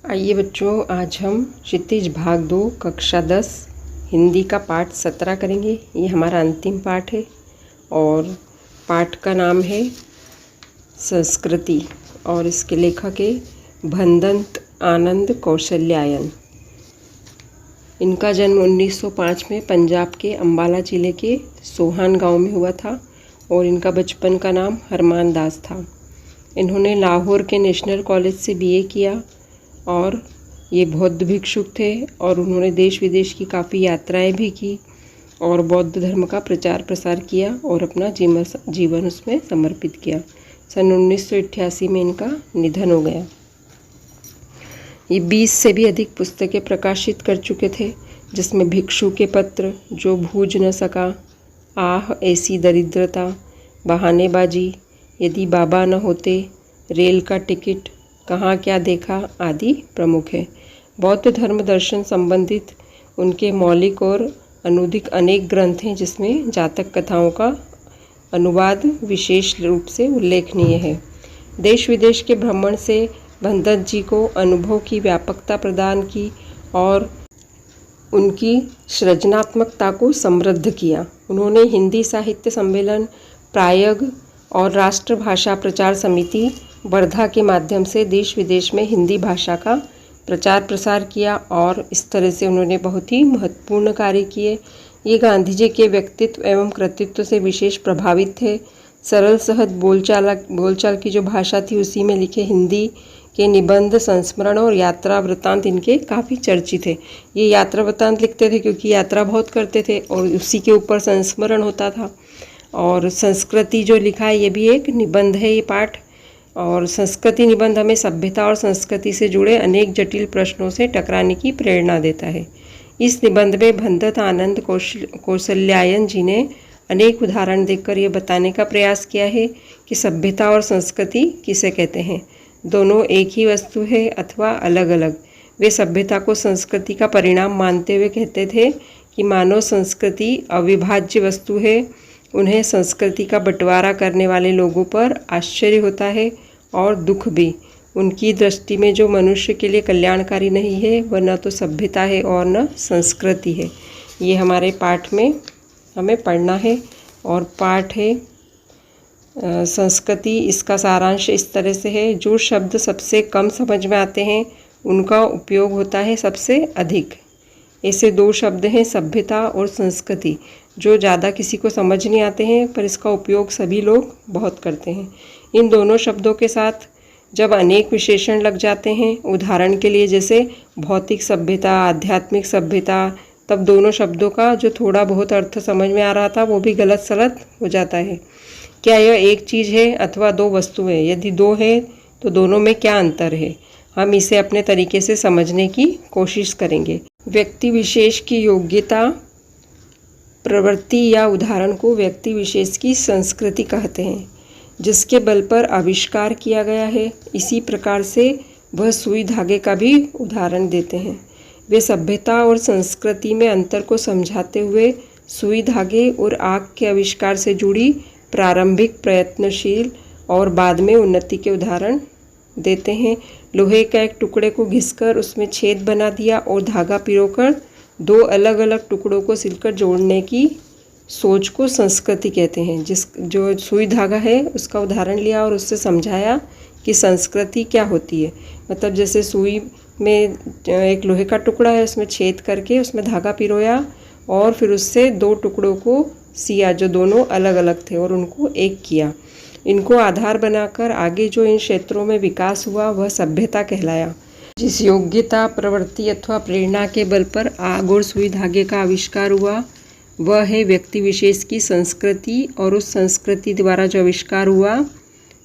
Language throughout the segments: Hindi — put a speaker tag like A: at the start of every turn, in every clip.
A: आइए बच्चों, आज हम क्षितिज भाग 2 कक्षा 10 हिंदी का पाठ 17 करेंगे। ये हमारा अंतिम पाठ है और पाठ का नाम है संस्कृति और इसके लेखक है भंदंत आनंद कौशल्यायन। इनका जन्म 1905 में पंजाब के अम्बाला ज़िले के सोहान गांव में हुआ था और इनका बचपन का नाम हरमान दास था। इन्होंने लाहौर के नेशनल कॉलेज से बीए किया और ये बौद्ध भिक्षुक थे और उन्होंने देश विदेश की काफ़ी यात्राएं भी की और बौद्ध धर्म का प्रचार प्रसार किया और अपना जीवन उसमें समर्पित किया। सन 1988 में इनका निधन हो गया। ये 20 से भी अधिक पुस्तकें प्रकाशित कर चुके थे, जिसमें भिक्षु के पत्र, जो भूज न सका, आह ऐसी दरिद्रता, बहानेबाजी, यदि बाबा न होते, रेल का टिकट, कहाँ क्या देखा आदि प्रमुख है। बौद्ध धर्म दर्शन संबंधित उनके मौलिक और अनुदिक अनेक ग्रंथ हैं, जिसमें जातक कथाओं का अनुवाद विशेष रूप से उल्लेखनीय है। देश विदेश के भ्रमण से भंदंत जी को अनुभव की व्यापकता प्रदान की और उनकी सृजनात्मकता को समृद्ध किया। उन्होंने हिंदी साहित्य सम्मेलन, प्रायग और राष्ट्रभाषा प्रचार समिति वर्धा के माध्यम से देश विदेश में हिंदी भाषा का प्रचार प्रसार किया और इस तरह से उन्होंने बहुत ही महत्वपूर्ण कार्य किए। ये गांधी जी के व्यक्तित्व एवं कृतित्व से विशेष प्रभावित थे। सरल सहज बोलचाल की जो भाषा थी, उसी में लिखे हिंदी के निबंध, संस्मरण और यात्रा वृत्तांत इनके काफ़ी चर्चित है। ये यात्रा वृत्तांत लिखते थे क्योंकि यात्रा बहुत करते थे और उसी के ऊपर संस्मरण होता था। और संस्कृति जो लिखा है, ये भी एक निबंध है ये पाठ। और संस्कृति निबंध हमें सभ्यता और संस्कृति से जुड़े अनेक जटिल प्रश्नों से टकराने की प्रेरणा देता है। इस निबंध में भंदंत आनंद कौशल्यायन जी ने अनेक उदाहरण देकर यह बताने का प्रयास किया है कि सभ्यता और संस्कृति किसे कहते हैं। दोनों एक ही वस्तु है अथवा अलग अलग। वे सभ्यता को संस्कृति का परिणाम मानते हुए कहते थे कि मानव संस्कृति अविभाज्य वस्तु है। उन्हें संस्कृति का बंटवारा करने वाले लोगों पर आश्चर्य होता है और दुख भी। उनकी दृष्टि में जो मनुष्य के लिए कल्याणकारी नहीं है, वह न तो सभ्यता है और न संस्कृति है। ये हमारे पाठ में हमें पढ़ना है और पाठ है संस्कृति। इसका सारांश इस तरह से है, जो शब्द सबसे कम समझ में आते हैं उनका उपयोग होता है सबसे अधिक। ऐसे दो शब्द हैं सभ्यता और संस्कृति, जो ज़्यादा किसी को समझ नहीं आते हैं पर इसका उपयोग सभी लोग बहुत करते हैं। इन दोनों शब्दों के साथ जब अनेक विशेषण लग जाते हैं, उदाहरण के लिए जैसे भौतिक सभ्यता, आध्यात्मिक सभ्यता, तब दोनों शब्दों का जो थोड़ा बहुत अर्थ समझ में आ रहा था वो भी गलत सलत हो जाता है। क्या यह एक चीज़ है अथवा दो वस्तुएं? यदि दो है तो दोनों में क्या अंतर है? हम इसे अपने तरीके से समझने की कोशिश करेंगे। व्यक्ति विशेष की योग्यता, प्रवृत्ति या उदाहरण को व्यक्ति विशेष की संस्कृति कहते हैं, जिसके बल पर आविष्कार किया गया है। इसी प्रकार से वह सुई धागे का भी उदाहरण देते हैं। वे सभ्यता और संस्कृति में अंतर को समझाते हुए सुई धागे और आग के आविष्कार से जुड़ी प्रारंभिक प्रयत्नशील और बाद में उन्नति के उदाहरण देते हैं। लोहे का एक टुकड़े को घिसकर उसमें छेद बना दिया और धागा पिरोकर दो अलग अलग टुकड़ों को सिलकर जोड़ने की सोच को संस्कृति कहते हैं। जो सुई धागा है उसका उदाहरण लिया और उससे समझाया कि संस्कृति क्या होती है। मतलब जैसे सुई में एक लोहे का टुकड़ा है, उसमें छेद करके उसमें धागा पिरोया और फिर उससे दो टुकड़ों को सिया जो दोनों अलग अलग थे और उनको एक किया। इनको आधार बनाकर आगे जो इन क्षेत्रों में विकास हुआ वह सभ्यता कहलाया। जिस योग्यता, प्रवृत्ति अथवा प्रेरणा के बल पर आग और सुई धागे का आविष्कार हुआ वह है व्यक्ति विशेष की संस्कृति, और उस संस्कृति द्वारा जो आविष्कार हुआ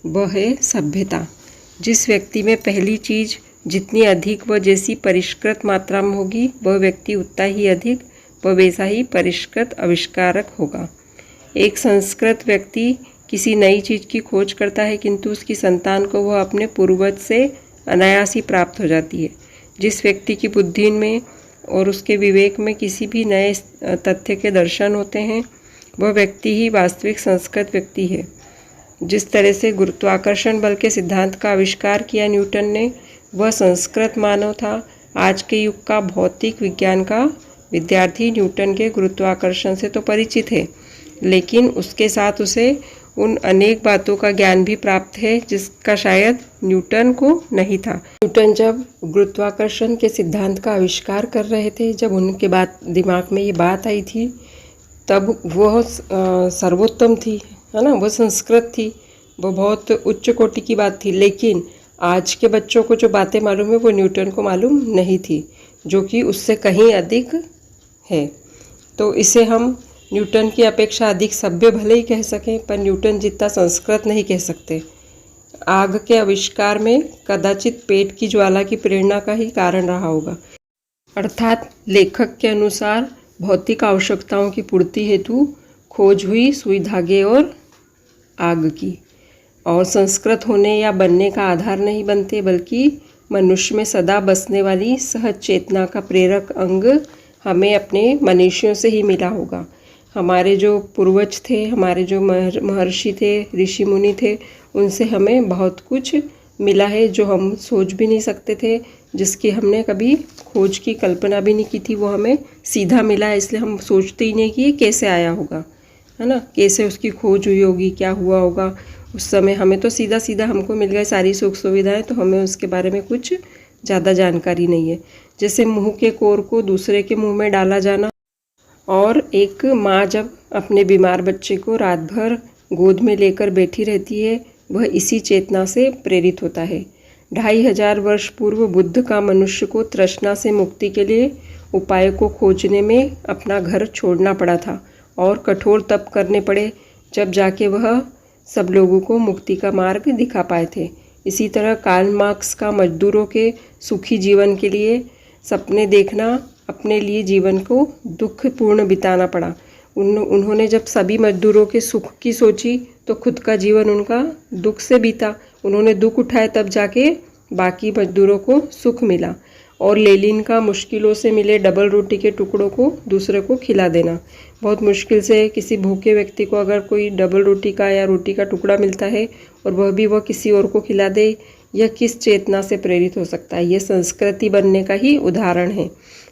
A: वह है सभ्यता। जिस व्यक्ति में पहली चीज़ जितनी अधिक व जैसी परिष्कृत मात्रा में होगी, वह व्यक्ति उतना ही अधिक व वैसा ही परिष्कृत आविष्कारक होगा। एक संस्कृत व्यक्ति किसी नई चीज़ की खोज करता है, किंतु उसकी संतान को वह अपने पूर्वज से अनायास ही प्राप्त हो जाती है। जिस व्यक्ति की बुद्धि में और उसके विवेक में किसी भी नए तथ्य के दर्शन होते हैं, वह व्यक्ति ही वास्तविक संस्कृत व्यक्ति है। जिस तरह से गुरुत्वाकर्षण बल के सिद्धांत का आविष्कार किया न्यूटन ने, वह संस्कृत मानव था। आज के युग का भौतिक विज्ञान का विद्यार्थी न्यूटन के गुरुत्वाकर्षण से तो परिचित है, लेकिन उसके साथ उसे उन अनेक बातों का ज्ञान भी प्राप्त है जिसका शायद न्यूटन को नहीं था। न्यूटन जब गुरुत्वाकर्षण के सिद्धांत का आविष्कार कर रहे थे, जब उनके दिमाग में ये बात आई थी, तब वह सर्वोत्तम थी, है ना, वह संस्कृत थी, वो बहुत उच्च कोटि की बात थी। लेकिन आज के बच्चों को जो बातें मालूम है वो न्यूटन को मालूम नहीं थी, जो कि उससे कहीं अधिक है। तो इसे हम न्यूटन की अपेक्षा अधिक सभ्य भले ही कह सकें, पर न्यूटन जितना संस्कृत नहीं कह सकते। आग के आविष्कार में कदाचित पेट की ज्वाला की प्रेरणा का ही कारण रहा होगा। अर्थात लेखक के अनुसार भौतिक आवश्यकताओं की पूर्ति हेतु खोज हुई सुई धागे और आग की। और संस्कृत होने या बनने का आधार नहीं बनते, बल्कि मनुष्य में सदा बसने वाली सहज चेतना का प्रेरक अंग हमें अपने मनुष्यों से ही मिला होगा। हमारे जो पूर्वज थे, हमारे जो महर्षि थे, ऋषि मुनि थे, उनसे हमें बहुत कुछ मिला है जो हम सोच भी नहीं सकते थे, जिसकी हमने कभी खोज की कल्पना भी नहीं की थी। वो हमें सीधा मिला है, इसलिए हम सोचते ही नहीं कि ये कैसे आया होगा, है ना, कैसे उसकी खोज हुई होगी, क्या हुआ होगा उस समय। हमें तो सीधा सीधा हमको मिल गए सारी सुख सुविधाएं, तो हमें उसके बारे में कुछ ज़्यादा जानकारी नहीं है। जैसे मुँह के कोर को दूसरे के मुँह में डाला जाना, और एक माँ जब अपने बीमार बच्चे को रात भर गोद में लेकर बैठी रहती है, वह इसी चेतना से प्रेरित होता है। 2500 वर्ष पूर्व बुद्ध का मनुष्य को तृष्णा से मुक्ति के लिए उपाय को खोजने में अपना घर छोड़ना पड़ा था और कठोर तप करने पड़े, जब जाके वह सब लोगों को मुक्ति का मार्ग दिखा पाए थे। इसी तरह कार्ल मार्क्स का मजदूरों के सुखी जीवन के लिए सपने देखना, अपने लिए जीवन को दुखपूर्ण बिताना पड़ा। उन्होंने जब सभी मजदूरों के सुख की सोची तो खुद का जीवन उनका दुख से बीता। उन्होंने दुख उठाए, तब जाके बाकी मजदूरों को सुख मिला। और लेनिन का मुश्किलों से मिले डबल रोटी के टुकड़ों को दूसरे को खिला देना। बहुत मुश्किल से किसी भूखे व्यक्ति को अगर कोई डबल रोटी का या रोटी का टुकड़ा मिलता है और वह किसी और को खिला दे, यह किस चेतना से प्रेरित हो सकता है? यह संस्कृति बनने का ही उदाहरण है।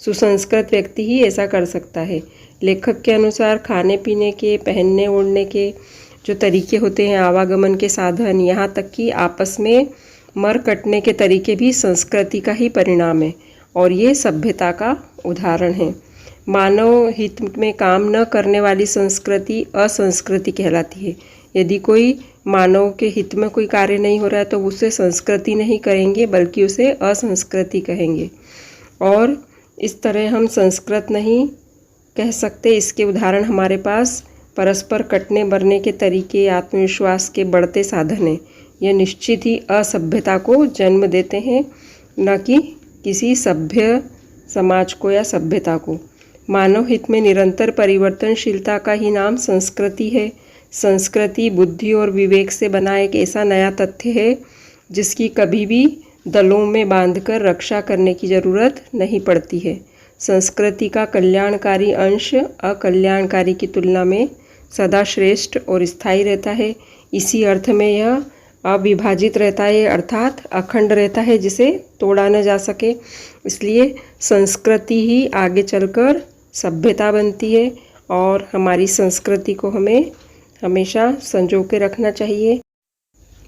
A: सुसंस्कृत व्यक्ति ही ऐसा कर सकता है। लेखक के अनुसार खाने पीने के, पहनने ओढ़ने के जो तरीके होते हैं, आवागमन के साधन, यहाँ तक कि आपस में मर कटने के तरीके भी संस्कृति का ही परिणाम है, और ये सभ्यता का उदाहरण है। मानव हित में काम न करने वाली संस्कृति असंस्कृति कहलाती है। यदि कोई मानव के हित में कोई कार्य नहीं हो रहा है तो उसे संस्कृति नहीं कहेंगे, बल्कि उसे असंस्कृति कहेंगे। और इस तरह हम संस्कृत नहीं कह सकते। इसके उदाहरण हमारे पास परस्पर कटने मरने के तरीके, आत्मविश्वास के बढ़ते साधन हैं। यह निश्चित ही असभ्यता को जन्म देते हैं, न कि किसी सभ्य समाज को या सभ्यता को। मानव हित में निरंतर परिवर्तनशीलता का ही नाम संस्कृति है। संस्कृति बुद्धि और विवेक से बना एक ऐसा नया तथ्य है जिसकी कभी भी दलों में बांधकर रक्षा करने की जरूरत नहीं पड़ती है। संस्कृति का कल्याणकारी अंश अकल्याणकारी की तुलना में सदा श्रेष्ठ और स्थायी रहता है। इसी अर्थ में यह अविभाजित रहता है, अर्थात अखंड रहता है, जिसे तोड़ा न जा सके। इसलिए संस्कृति ही आगे चलकर सभ्यता बनती है, और हमारी संस्कृति को हमें हमेशा संजो के रखना चाहिए।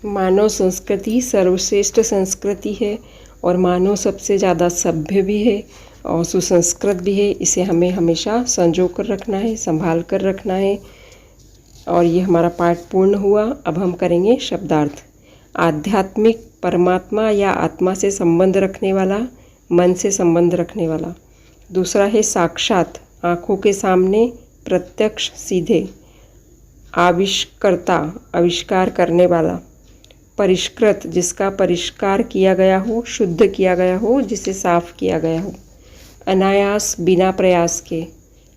A: मानव संस्कृति सर्वश्रेष्ठ संस्कृति है, और मानव सबसे ज़्यादा सभ्य भी है और सुसंस्कृत भी है। इसे हमें हमेशा संजो कर रखना है, संभाल कर रखना है। और ये हमारा पाठ पूर्ण हुआ। अब हम करेंगे शब्दार्थ। आध्यात्मिक, परमात्मा या आत्मा से संबंध रखने वाला, मन से संबंध रखने वाला। दूसरा है साक्षात, आँखों के सामने, प्रत्यक्ष, सीधे। आविष्कर्ता, आविष्कार करने वाला। परिष्कृत, जिसका परिष्कार किया गया हो, शुद्ध किया गया हो, जिसे साफ किया गया हो। अनायास, बिना प्रयास के,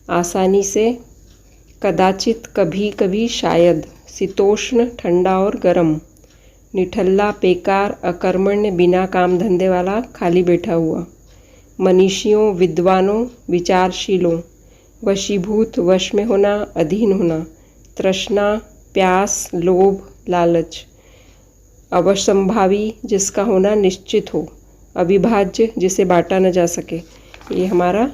A: आसानी से। कदाचित, कभी कभी, शायद। शीतोष्ण, ठंडा और गर्म। निठल्ला, बेकार, अकर्मण्य, बिना काम धंधे वाला, खाली बैठा हुआ। मनीषियों, विद्वानों, विचारशीलों। वशीभूत, वश में होना, अधीन होना। तृष्णा, प्यास, लोभ, लालच। अवश्यंभावी, जिसका होना निश्चित हो। अविभाज्य जिसे बांटा न जा सके। ये हमारा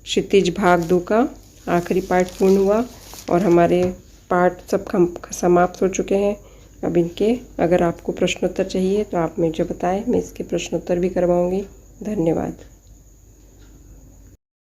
A: क्षितिज भाग 2 का आखिरी पार्ट पूर्ण हुआ और हमारे पार्ट सब समाप्त हो चुके हैं। अब इनके अगर आपको प्रश्नोत्तर चाहिए तो आप मुझे बताएं, मैं इसके प्रश्नोत्तर भी करवाऊंगी। धन्यवाद।